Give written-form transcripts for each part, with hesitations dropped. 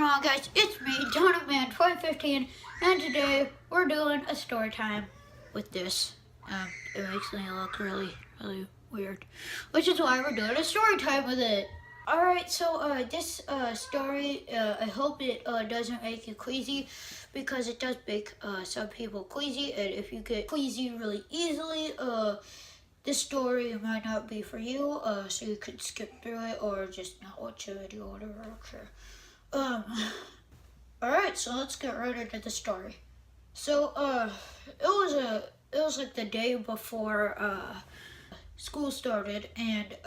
going on, guys? It's me, Donovan 2015, and today we're doing a story time with this. It makes me look really weird, which is why we're doing a story time with it. Alright, so this story, I hope it doesn't make you queasy, because it does make some people queasy, and if you get queasy really easily, this story might not be for you, so you could skip through it or just not watch the video or whatever, sure. Alright, so let's get right into the story. So, it was like the day before, school started, and,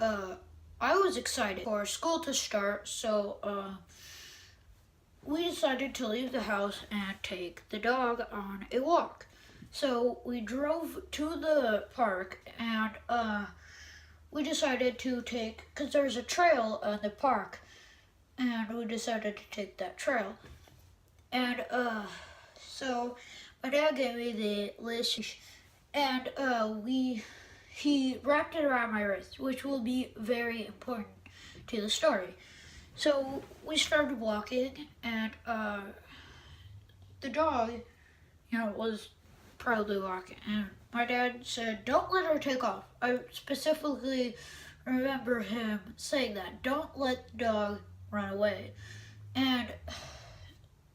I was excited for school to start, so, we decided to leave the house and take the dog on a walk. So we drove to the park, and we decided to take, because there's a trail in the park, and we decided to take that trail. And so my dad gave me the leash, and he wrapped it around my wrist, which will be very important to the story. So we started walking, and the dog, was proudly walking, and my dad said, "Don't let her take off." I specifically remember him saying that, "Don't let the dog run away." And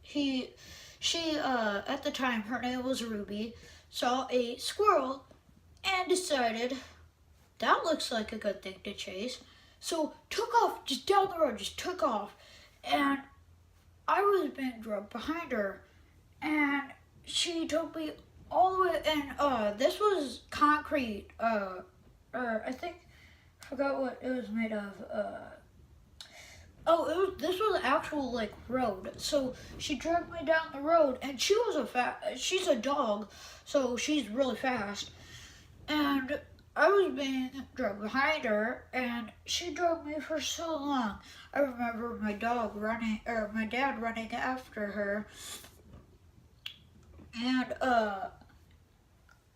she at the time, her name was Ruby, saw a squirrel and decided that looks like a good thing to chase, so took off just down the road, just took off. And I was being drugged behind her, and she took me all the way, and this was concrete, or I forgot what it was made of. This was actual like road. So she dragged me down the road, and she's a dog, so she's really fast, and I was being dragged behind her, and she drove me for so long. I remember my dad running after her, and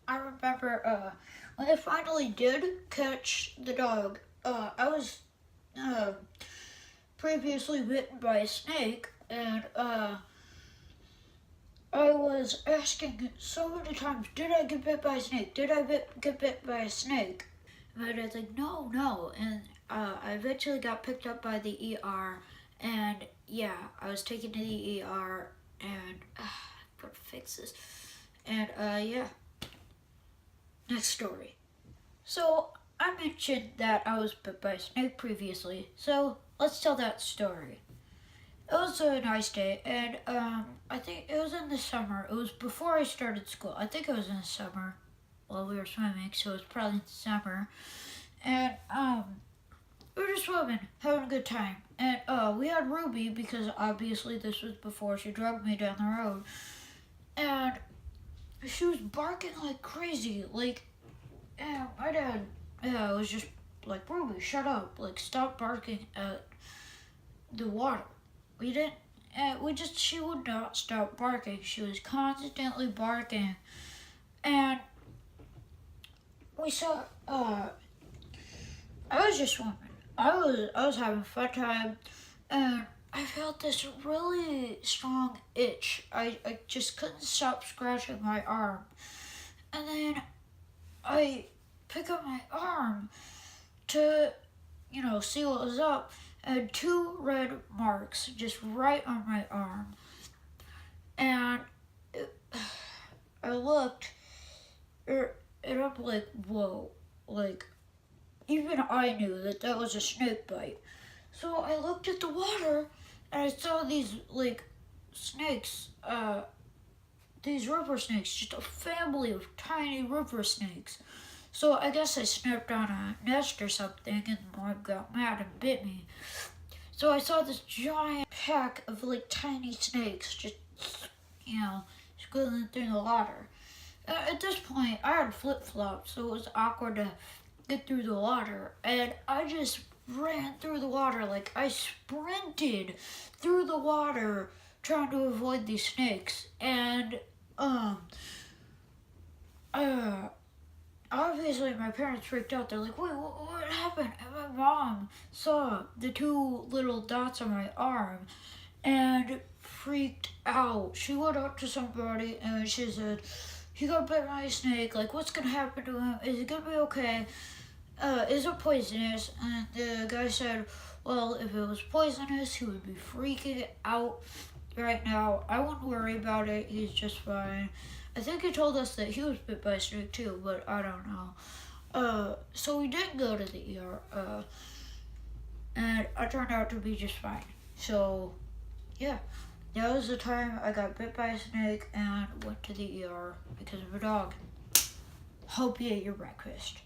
I remember when they finally did catch the dog, I was previously bitten by a snake, and I was asking so many times, did I get bit by a snake? Did I get bit by a snake? And my dad's like, no. And I eventually got picked up by the ER, and yeah, I was taken to the ER, and gotta fix this. And yeah. Next story. So I mentioned that I was bit by a snake previously, so let's tell that story. It was a nice day, and I think it was in the summer. It was before I started school. I think it was in the summer while we were swimming, so it was probably in the summer. And we were just swimming, having a good time. And we had Ruby, because obviously this was before she dragged me down the road. And she was barking like crazy, and my dad was just like, "Ruby, shut up, stop barking at the water." She would not stop barking. She was constantly barking, and we saw, I was just swimming. I was having a fun time, and I felt this really strong itch. I just couldn't stop scratching my arm. And then I pick up my arm to, see what was up. I had 2 red marks just right on my arm. And I looked, and I'm like, whoa, even I knew that was a snake bite. So I looked at the water, and I saw these, snakes, these river snakes, just a family of tiny river snakes. So I guess I snapped on a nest or something, and Mom got mad and bit me. So I saw this giant pack of, tiny snakes just, squiggling through the water. At this point, I had flip-flops, so it was awkward to get through the water, and I just ran through the water. I sprinted through the water trying to avoid these snakes. And obviously my parents freaked out. They're like, "Wait, what happened?" And my mom saw the 2 little dots on my arm, and freaked out. She went up to somebody and she said, he got bit by a snake. Like, what's gonna happen to him? Is he gonna be okay? Is it poisonous? And the guy said, well, if it was poisonous, he would be freaking out right now. I wouldn't worry about it. He's just fine. I think he told us that he was bit by a snake too, but I don't know. So we did go to the ER, and I turned out to be just fine. So, yeah, that was the time I got bit by a snake and went to the ER because of a dog. Hope you ate your breakfast.